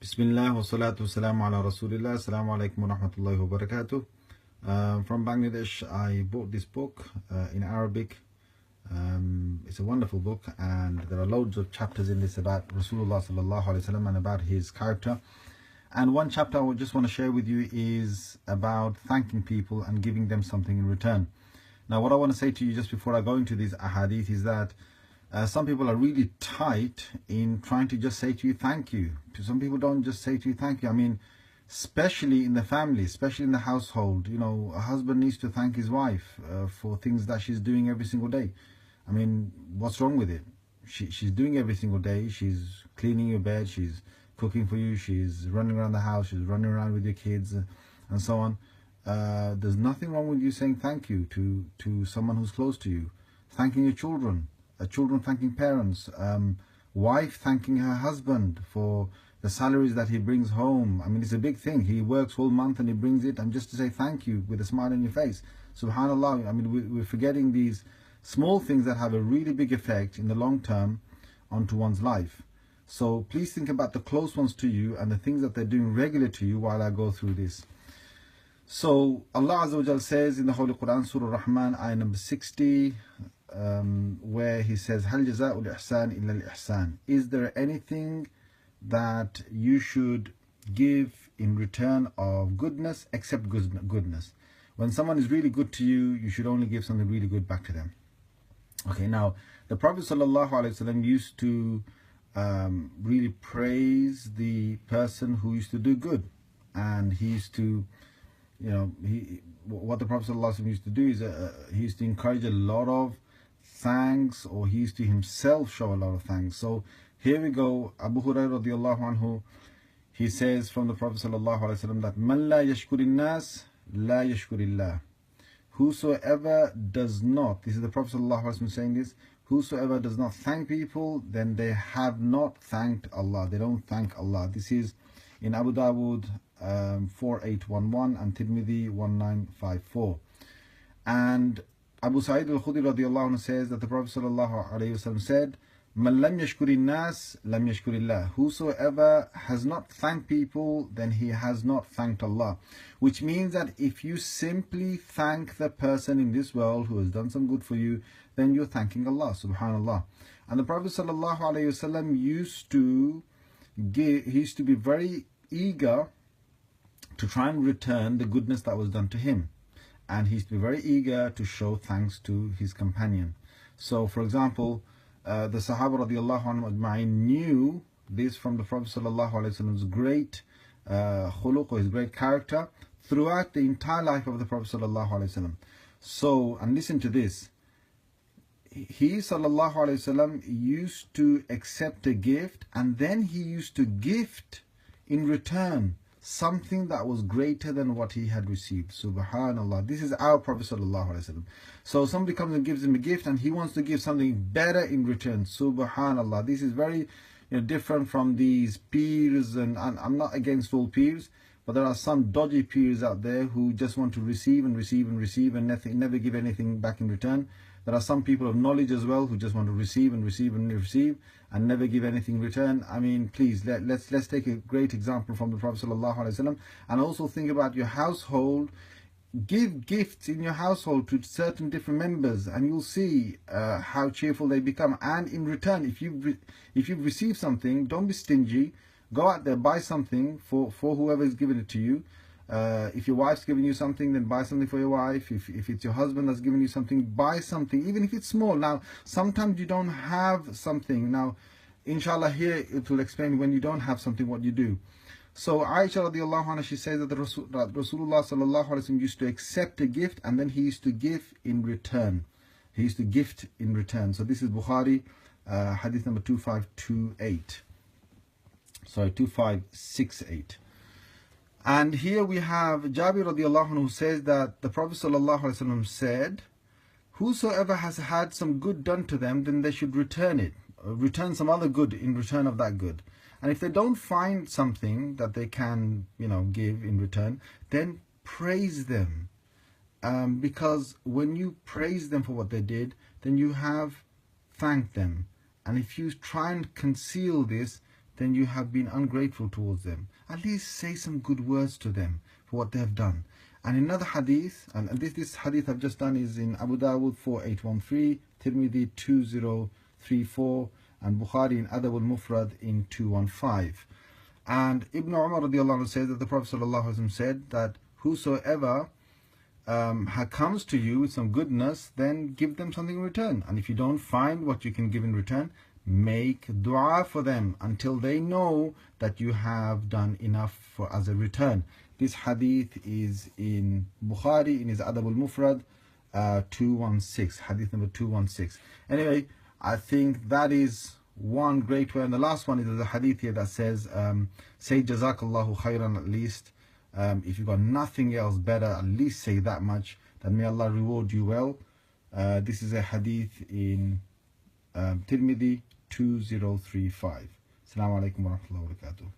Bismillah wa salatu wa salamu ala Rasulillah. Assalamu alaikum wa rahmatullahi wa barakatuh. From Bangladesh, I bought this book in Arabic. It's a wonderful book, and there are loads of chapters in this about Rasulullah sallallahu alaihi wasallam and about his character. And one chapter I just want to share with you is about thanking people and giving them something in return. Now, what I want to say to you just before I go into these ahadith is that some people are really tight in trying to just say to you thank you. Some people don't just say to you thank you. I mean, especially in the family, especially in the household, you know, a husband needs to thank his wife for things that she's doing every single day. I mean, what's wrong with it? She's doing every single day. She's cleaning your bed, she's cooking for you, she's running around the house, she's running around with your kids and so on. There's nothing wrong with you saying thank you to someone who's close to you. Thanking your children, children thanking parents, wife thanking her husband for the salaries that he brings home. I mean, it's a big thing. He works whole month and he brings it, and just to say thank you with a smile on your face. Subhanallah. I mean, we're forgetting these small things that have a really big effect in the long term onto one's life. So please think about the close ones to you and the things that they're doing regular to you while I go through this. So Allah Azza wa Jal says in the Holy Quran, Surah Rahman, ayah number 60, where He says, "Hal jaza'ul ihsan illa al-ihsan." Is there anything that you should give in return of goodness except goodness? When someone is really good to you, you should only give something really good back to them. Okay, now the Prophet ﷺ used to really praise the person who used to do good, and he used to, you know, what the Prophet ﷺ used to do is he used to encourage a lot of thanks, or he used to himself show a lot of thanks. So here we go. Abu Hurairah radiallahu anhu, he says from the Prophet ﷺ that man la yashkurin nas la yashkurillah. Whosoever does not, this is the Prophet ﷺ saying this, whosoever does not thank people, then they have not thanked Allah. They don't thank Allah. This is in Abu Dawud 4811 and Tirmidhi 1954. And Abu Sa'id al-Khudri radiallahu anhu says that the Prophet ﷺ said, "Man lam yashkurin nas lam yashkurillah." Whosoever has not thanked people, then he has not thanked Allah. Which means that if you simply thank the person in this world who has done some good for you, then you're thanking Allah, subhanallah. And the Prophet ﷺ used to be very eager to try and return the goodness that was done to him. And he used to be very eager to show thanks to his companion. So, for example, the Sahaba radiallahu anhu ajma'in knew this from the Prophet ﷺ's great khuluq, or his great character, throughout the entire life of the Prophet ﷺ. So, and listen to this. He ﷺ used to accept a gift, and then he used to gift in return something that was greater than what he had received. Subhanallah. This is our Prophet ﷺ. So somebody comes and gives him a gift, and he wants to give something better in return. Subhanallah. This is very different from these peers, and I'm not against all peers, but there are some dodgy peers out there who just want to receive and receive and receive and never give anything back in return. There are some people of knowledge as well who just want to receive and receive and receive and never give anything in return. I mean, please, let's take a great example from the Prophet ﷺ, and also think about your household. Give gifts in your household to certain different members, and you'll see how cheerful they become. And in return, if you've received something, don't be stingy. Go out there, buy something for whoever is giving it to you. If your wife's giving you something, then buy something for your wife. If it's your husband that's giving you something, buy something, even if it's small. Now, sometimes you don't have something. Now, inshallah, here it will explain when you don't have something, what you do. So, Aisha radiallahu anha, she says that Rasulullah sallallahu alaihi wasallam used to accept a gift, and then he used to give in return. He used to gift in return. So, this is Bukhari, hadith number 2528. Sorry, 2568. And here we have Jabir radiallahu anhu, who says that the Prophet sallallahu alaihi wasallam said, "Whosoever has had some good done to them, then they should return it, return some other good in return of that good. And if they don't find something that they can, give in return, then praise them, because when you praise them for what they did, then you have thanked them. And if you try and conceal this, then you have been ungrateful towards them. At least say some good words to them for what they have done. And another hadith, and this hadith I've just done is in Abu Dawud 4813, Tirmidhi 2034, and Bukhari in Adab al-Mufrad in 215. And Ibn Umar radiallahu anhu says that the Prophet sallallahu alaihi wasallam said that whosoever comes to you with some goodness, then give them something in return. And if you don't find what you can give in return, make dua for them until they know that you have done enough for as a return. This hadith is in Bukhari in his Adab al-Mufrad 216, hadith number 216. Anyway, I think that is one great way. And the last one is the hadith here that says, say Jazakallahu khairan at least. If you've got nothing else better, at least say that much, that may Allah reward you well. This is a hadith in Tirmidhi 2035. Assalamu alaikum wa rahmatullahi wa barakatuh.